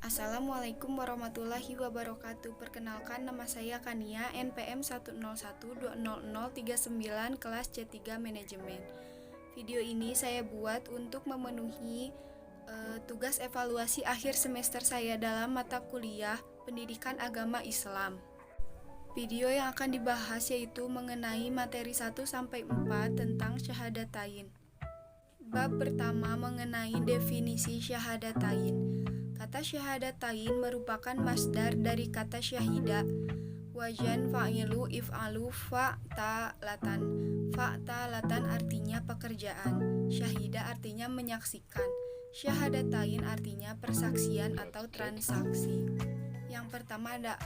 Assalamualaikum warahmatullahi wabarakatuh. Perkenalkan, nama saya Kania, NPM 101200039, kelas C3 Manajemen. Video ini saya buat untuk memenuhi tugas evaluasi akhir semester saya dalam mata kuliah Pendidikan Agama Islam. Video yang akan dibahas yaitu mengenai materi 1-4 tentang syahadatain. Bab pertama mengenai definisi syahadatain. Kata syahadatain merupakan masdar dari kata syahida. Wajan fa'ilu if'alu fa'talatan. Fa'talatan artinya pekerjaan. Syahida artinya menyaksikan. Syahadatain artinya persaksian atau transaksi. Yang pertama ada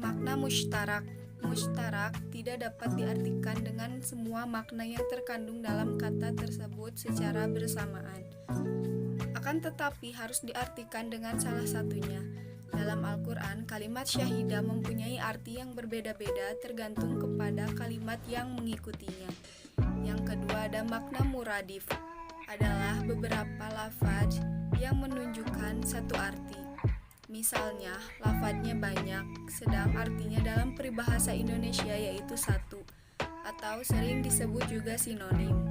makna mustarak. Mustarak tidak dapat diartikan dengan semua makna yang terkandung dalam kata tersebut secara bersamaan. Akan tetapi harus diartikan dengan salah satunya. Dalam Al-Quran, kalimat syahidah mempunyai arti yang berbeda-beda tergantung kepada kalimat yang mengikutinya. Yang kedua ada makna muradif, adalah beberapa lafaz yang menunjukkan satu arti. Misalnya, lafadznya banyak, sedang artinya dalam peribahasa Indonesia yaitu satu, atau sering disebut juga sinonim.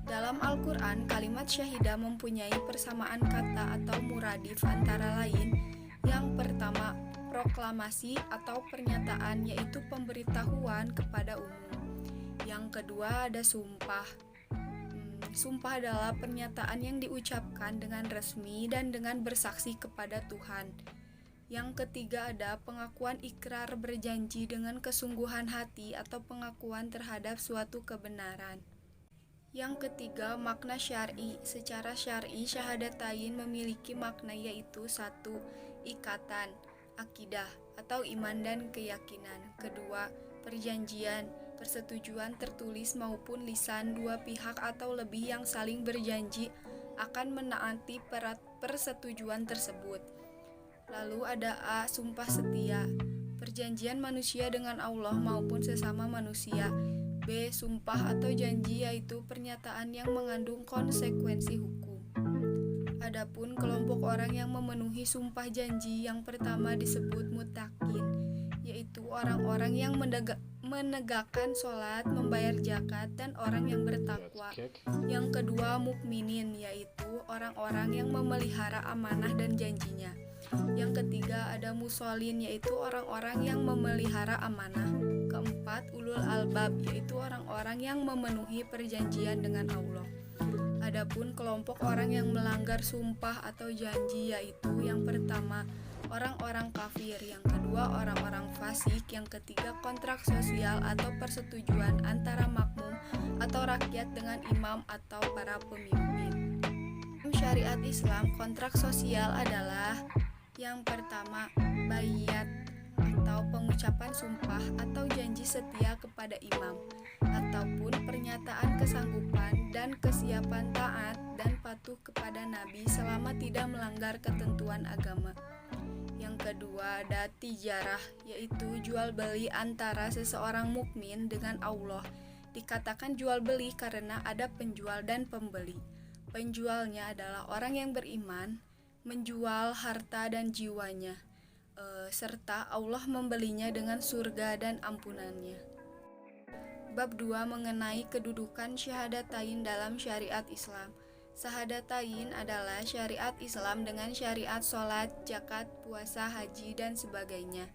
Dalam Al-Quran, kalimat syahidah mempunyai persamaan kata atau muradif antara lain. Yang pertama, proklamasi atau pernyataan, yaitu pemberitahuan kepada umum. Yang kedua ada sumpah. Sumpah adalah pernyataan yang diucapkan dengan resmi dan dengan bersaksi kepada Tuhan. Yang ketiga ada pengakuan ikrar berjanji dengan kesungguhan hati atau pengakuan terhadap suatu kebenaran. Yang ketiga, makna syar'i. Secara syar'i, syahadatain memiliki makna yaitu satu, ikatan, akidah atau iman dan keyakinan. Kedua, perjanjian, persetujuan tertulis maupun lisan dua pihak atau lebih yang saling berjanji akan menaati persetujuan tersebut. Lalu ada A, sumpah setia, perjanjian manusia dengan Allah maupun sesama manusia. B, sumpah atau janji yaitu pernyataan yang mengandung konsekuensi hukum. Adapun kelompok orang yang memenuhi sumpah janji yang pertama disebut muttaqin, yaitu orang-orang yang menegakkan sholat, membayar zakat, dan orang yang bertakwa. Yang kedua mukminin, yaitu orang-orang yang memelihara amanah dan janjinya. Yang ketiga ada musholin, yaitu orang-orang yang memelihara amanah. Keempat, ulul albab, yaitu orang-orang yang memenuhi perjanjian dengan Allah. Adapun kelompok orang yang melanggar sumpah atau janji yaitu yang pertama, orang-orang kafir, yang kedua orang-orang fasik, yang ketiga kontrak sosial atau persetujuan antara makmum atau rakyat dengan imam atau para pemimpin. Dalam syariat Islam, kontrak sosial adalah yang pertama, baiat atau pengucapan sumpah atau janji setia kepada imam, ataupun pernyataan kesanggupan dan kesiapan taat dan patuh kepada Nabi selama tidak melanggar ketentuan agama. Yang kedua ada tijarah, yaitu jual beli antara seseorang mukmin dengan Allah. Dikatakan jual beli karena ada penjual dan pembeli. Penjualnya adalah orang yang beriman, menjual harta dan jiwanya, serta Allah membelinya dengan surga dan ampunannya. Bab 2 mengenai kedudukan syahadatain dalam syariat Islam. Syahadatain adalah syariat Islam dengan syariat sholat, zakat, puasa, haji, dan sebagainya,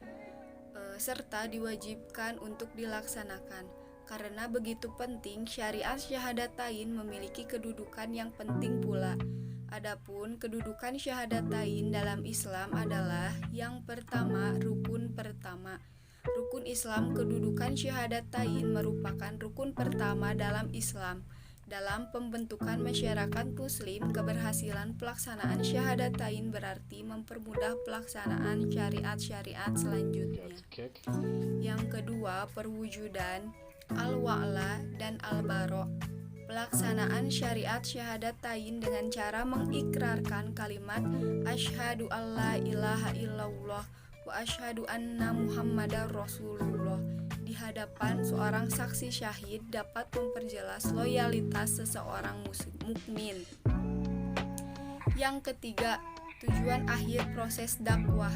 serta diwajibkan untuk dilaksanakan. Karena begitu penting, syariat syahadatain memiliki kedudukan yang penting pula. Adapun kedudukan syahadatain dalam Islam adalah yang pertama, rukun pertama. Rukun Islam. Kedudukan syahadatain merupakan rukun pertama dalam Islam. Dalam pembentukan masyarakat muslim, keberhasilan pelaksanaan syahadatain berarti mempermudah pelaksanaan syariat-syariat selanjutnya. Yang kedua, perwujudan al-wa'la dan al-bara'. Pelaksanaan syariat syahadatain dengan cara mengikrarkan kalimat asyhadu alla ilaha illallah wa asyhadu anna muhammadar rasulullah di hadapan seorang saksi syahid dapat memperjelas loyalitas seseorang mukmin. Yang ketiga, tujuan akhir proses dakwah.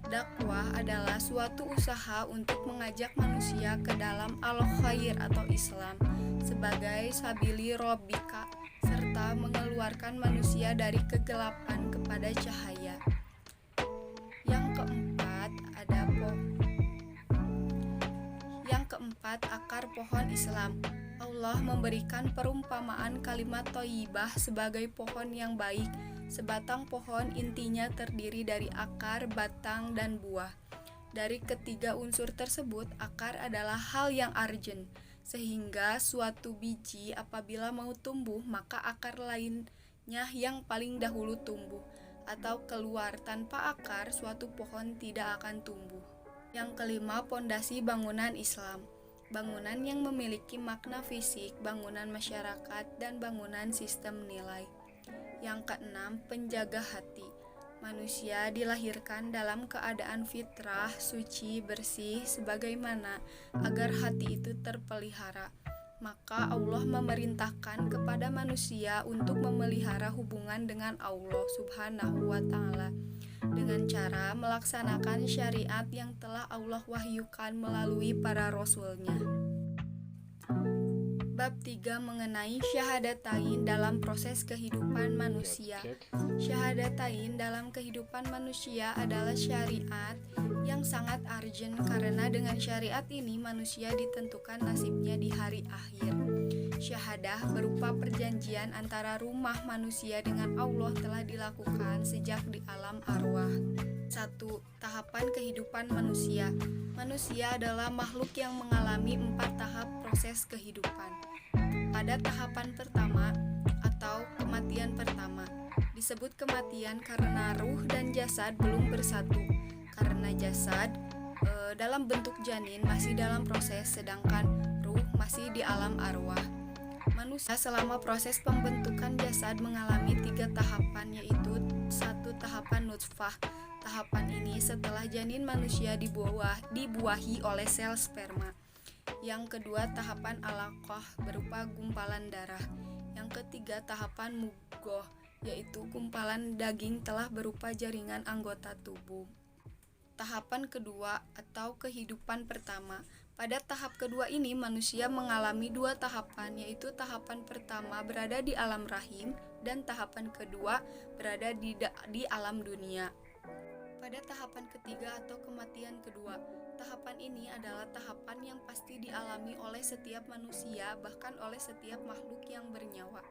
Dakwah adalah suatu usaha untuk mengajak manusia ke dalam al-khair atau Islam sebagai sabili robbika, serta mengeluarkan manusia dari kegelapan kepada cahaya. Yang keempat, akar pohon Islam. Allah memberikan perumpamaan kalimat thayyibah sebagai pohon yang baik. Sebatang pohon intinya terdiri dari akar, batang, dan buah. Dari ketiga unsur tersebut, akar adalah hal yang urgent, sehingga suatu biji apabila mau tumbuh, maka akar lainnya yang paling dahulu tumbuh atau keluar. Tanpa akar, suatu pohon tidak akan tumbuh. Yang kelima, pondasi bangunan Islam. Bangunan yang memiliki makna fisik, bangunan masyarakat, dan bangunan sistem nilai. Yang keenam, penjaga hati. Manusia dilahirkan dalam keadaan fitrah, suci, bersih, sebagaimana agar hati itu terpelihara. Maka Allah memerintahkan kepada manusia untuk memelihara hubungan dengan Allah Subhanahu wa Ta'ala dengan cara melaksanakan syariat yang telah Allah wahyukan melalui para rasulnya. Bab 3 mengenai syahadatain dalam proses kehidupan manusia. Syahadatain dalam kehidupan manusia adalah syariat yang sangat urgent karena dengan syariat ini manusia ditentukan nasibnya di hari akhir. Syahadah berupa perjanjian antara rumah manusia dengan Allah telah dilakukan sejak di alam arwah. 1. Tahapan kehidupan manusia. Manusia adalah makhluk yang mengalami 4 tahap proses kehidupan. Pada tahapan pertama atau kematian pertama, disebut kematian karena ruh dan jasad belum bersatu. Karena jasad dalam bentuk janin masih dalam proses, sedangkan ruh masih di alam arwah. Manusia selama proses pembentukan jasad mengalami 3 tahapan, yaitu 1. Tahapan nutfah. Tahapan ini setelah janin manusia dibuahi oleh sel sperma. Yang kedua, tahapan alaqah berupa gumpalan darah. Yang ketiga, tahapan mudghah, yaitu gumpalan daging telah berupa jaringan anggota tubuh. Tahapan kedua atau kehidupan pertama. Pada tahap kedua ini manusia mengalami 2 tahapan, yaitu tahapan pertama berada di alam rahim dan tahapan kedua berada di alam dunia. Pada tahapan ketiga atau kematian kedua, tahapan ini adalah tahapan yang pasti dialami oleh setiap manusia, bahkan oleh setiap makhluk yang bernyawa.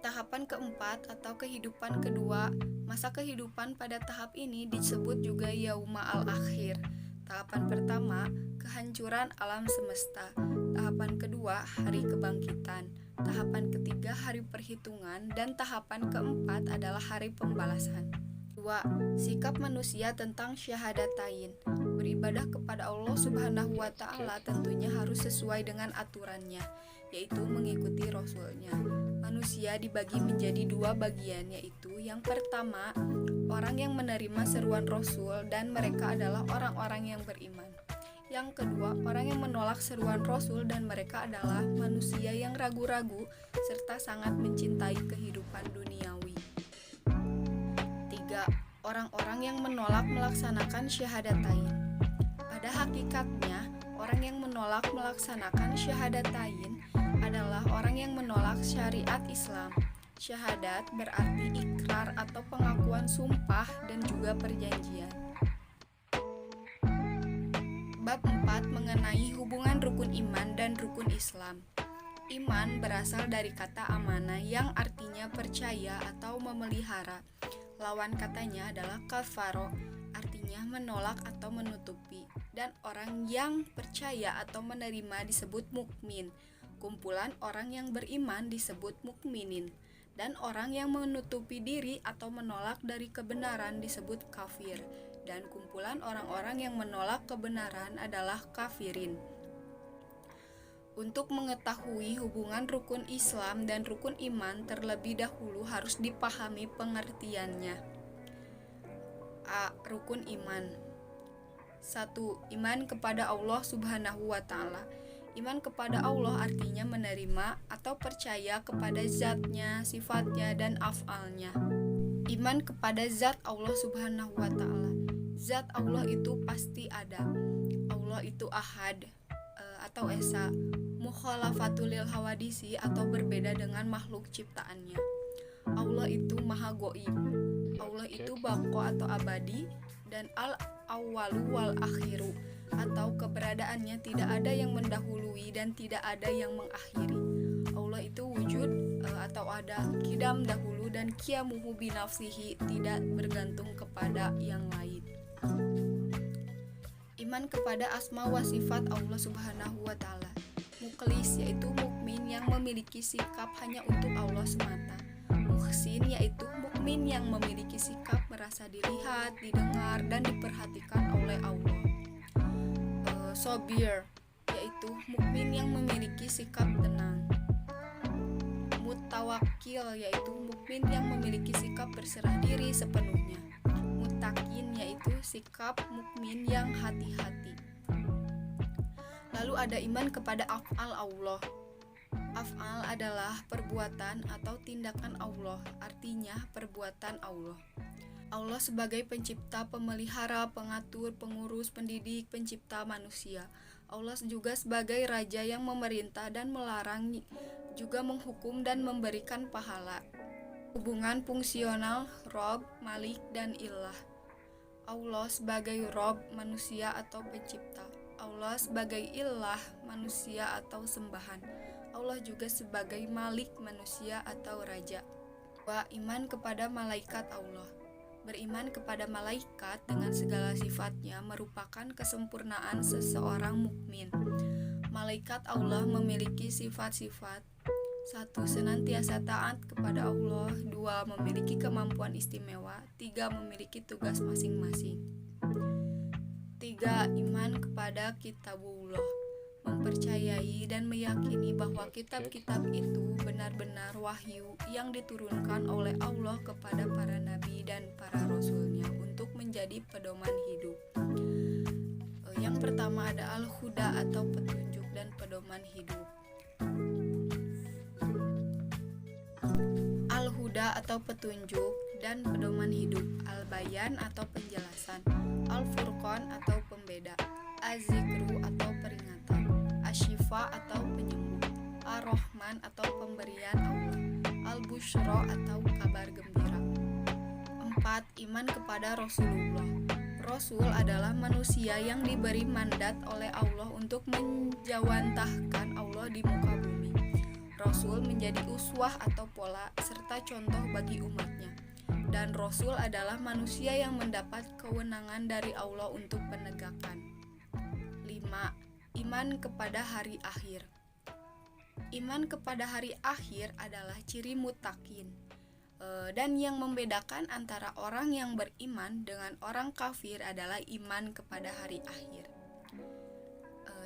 Tahapan keempat atau kehidupan kedua, masa kehidupan pada tahap ini disebut juga yauma al-akhir. Tahapan pertama, kehancuran alam semesta. Tahapan kedua, hari kebangkitan. Tahapan ketiga, hari perhitungan. Dan tahapan keempat adalah hari pembalasan. 2. Sikap manusia tentang syahadatain. Beribadah kepada Allah Subhanahu wa Ta'ala tentunya harus sesuai dengan aturannya, yaitu mengikuti Rasulnya. Manusia dibagi menjadi 2 bagian, yaitu yang pertama, orang yang menerima seruan Rasul dan mereka adalah orang-orang yang beriman. Yang kedua, orang yang menolak seruan Rasul dan mereka adalah manusia yang ragu-ragu serta sangat mencintai kehidupan duniawi. 3. Orang-orang yang menolak melaksanakan syahadatain. Pada hakikatnya, orang yang menolak melaksanakan syahadatain adalah orang yang menolak syariat Islam. Syahadat berarti ikrar atau pengakuan sumpah dan juga perjanjian. Bab 4 mengenai hubungan rukun iman dan rukun Islam. Iman berasal dari kata amanah yang artinya percaya atau memelihara. Lawan katanya adalah kafaro, artinya menolak atau menutupi. Dan orang yang percaya atau menerima disebut mukmin. Kumpulan orang yang beriman disebut mukminin. Dan orang yang menutupi diri atau menolak dari kebenaran disebut kafir. Dan kumpulan orang-orang yang menolak kebenaran adalah kafirin. Untuk mengetahui hubungan rukun Islam dan rukun iman terlebih dahulu harus dipahami pengertiannya. A. Rukun iman. 1. Iman kepada Allah Subhanahu wa Ta'ala. Iman kepada Allah artinya menerima atau percaya kepada zatnya, sifatnya, dan af'alnya. Iman kepada zat Allah subhanahu wa ta'ala. Zat Allah itu pasti ada. Allah itu ahad atau esa, mukhalafatul lil hawadisi atau berbeda dengan makhluk ciptaannya. Allah itu maha goib. Allah itu baqo atau abadi, dan al-awwalu wal akhiru atau keberadaannya tidak ada yang mendahului dan tidak ada yang mengakhiri. Allah itu wujud atau ada, kidam dahulu, dan qiyamuhu binafsihi tidak bergantung kepada yang lain. Iman kepada asma wa sifat Allah subhanahu wa ta'ala. Mukhlis yaitu mukmin yang memiliki sikap hanya untuk Allah semata. Muhsin yaitu mukmin yang memiliki sikap merasa dilihat, didengar, dan diperhatikan oleh Allah. Sobir yaitu mukmin yang memiliki sikap tenang. Mutawakil yaitu mukmin yang memiliki sikap berserah diri sepenuhnya. Mutakin yaitu sikap mukmin yang hati-hati. Lalu ada iman kepada af'al Allah. Af'al adalah perbuatan atau tindakan Allah, artinya perbuatan Allah. Allah sebagai pencipta, pemelihara, pengatur, pengurus, pendidik, pencipta manusia. Allah juga sebagai raja yang memerintah dan melarang, juga menghukum dan memberikan pahala. Hubungan fungsional Rob, Malik, dan Ilah. Allah sebagai Rob, manusia atau pencipta. Allah sebagai Ilah, manusia atau sembahan. Allah juga sebagai Malik, manusia atau raja. Iman kepada malaikat Allah. Beriman kepada malaikat dengan segala sifatnya merupakan kesempurnaan seseorang mukmin. Malaikat Allah memiliki sifat-sifat: 1. Senantiasa taat kepada Allah. 2. Memiliki kemampuan istimewa. 3. Memiliki tugas masing-masing. 3. Iman kepada kitabullah. Mempercayai dan meyakini bahwa kitab-kitab itu benar-benar wahyu yang diturunkan oleh Allah kepada para nabi dan para rasulnya untuk menjadi pedoman hidup. Yang pertama ada al-huda atau petunjuk dan pedoman hidup. Al-huda atau petunjuk dan pedoman hidup. Al-bayan atau penjelasan. Al-furqan atau pembeda. Az-zikru atau peringatan. Asyifa atau penyembuh. Ar-Rahman atau pemberian Allah. Al-Busyra atau kabar gembira. 4. Iman kepada Rasulullah. Rasul adalah manusia yang diberi mandat oleh Allah untuk menjawantahkan Allah di muka bumi. Rasul menjadi uswah atau pola serta contoh bagi umatnya. Dan Rasul adalah manusia yang mendapat kewenangan dari Allah untuk penegakan. 5. Iman kepada hari akhir. Iman kepada hari akhir adalah ciri muttaqin, dan yang membedakan antara orang yang beriman dengan orang kafir adalah iman kepada hari akhir.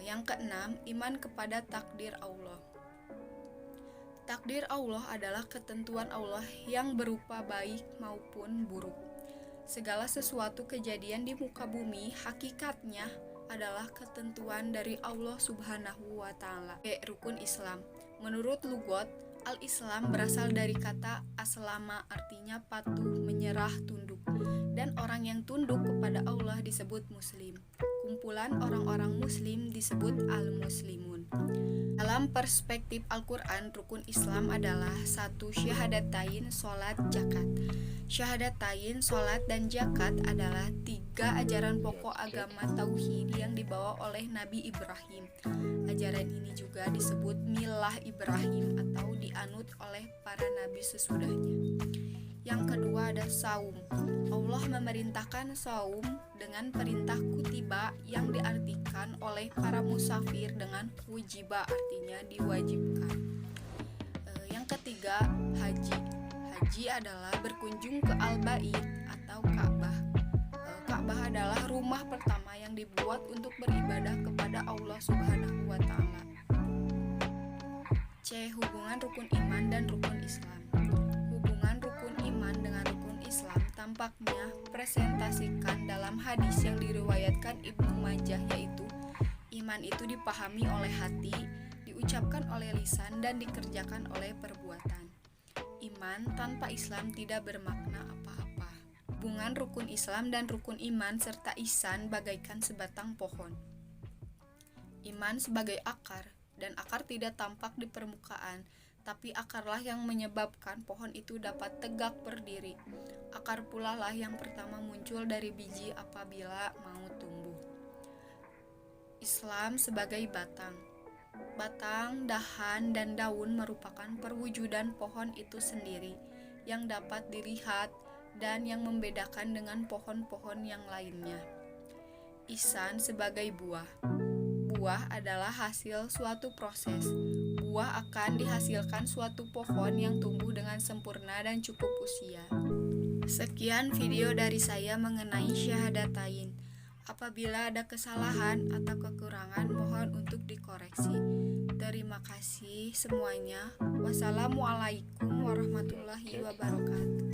Yang keenam, iman kepada takdir Allah. Takdir Allah adalah ketentuan Allah yang berupa baik maupun buruk. Segala sesuatu kejadian di muka bumi hakikatnya adalah ketentuan dari Allah subhanahu wa ta'ala. Rukun Islam. Menurut lugot, al-Islam berasal dari kata aslama, artinya patuh, menyerah, tunduk. Dan orang yang tunduk kepada Allah disebut muslim. Kumpulan orang-orang muslim disebut al-muslimun. Dalam perspektif Al-Quran, rukun Islam adalah 1. Syahadatain, sholat, zakat. Syahadatain, sholat, dan zakat adalah 3 ajaran pokok agama tauhid yang dibawa oleh Nabi Ibrahim. Ajaran ini juga disebut milah Ibrahim atau dianut oleh para nabi sesudahnya. Yang kedua ada saum. Allah memerintahkan saum dengan perintah kutiba yang diartikan oleh para musafir dengan wujiba, artinya diwajibkan. Yang ketiga haji. Haji adalah berkunjung ke al-bait atau Ka'bah. Ka'bah adalah rumah pertama yang dibuat untuk beribadah kepada Allah subhanahu wa ta'ala. C. Hubungan rukun iman dan rukun Islam. Hubungan rukun iman dengan rukun Islam tampaknya presentasikan dalam hadis yang diriwayatkan Ibnu Majah, yaitu Iman itu dipahami oleh hati, diucapkan oleh lisan, dan dikerjakan oleh perbuatan. Iman tanpa Islam tidak bermakna apa-apa. Hubungan rukun Islam dan rukun iman serta ihsan bagaikan sebatang pohon. Iman sebagai akar, dan akar tidak tampak di permukaan, tapi akarlah yang menyebabkan pohon itu dapat tegak berdiri. Akar pula lah yang pertama muncul dari biji apabila mau tumbuh. Islam sebagai batang. Batang, dahan, dan daun merupakan perwujudan pohon itu sendiri yang dapat dilihat dan yang membedakan dengan pohon-pohon yang lainnya. Ihsan sebagai buah. Buah adalah hasil suatu proses. Buah akan dihasilkan suatu pohon yang tumbuh dengan sempurna dan cukup usia. Sekian video dari saya mengenai syahadatain. Apabila ada kesalahan atau kekurangan, mohon untuk dikoreksi. Terima kasih semuanya. Wassalamualaikum warahmatullahi wabarakatuh.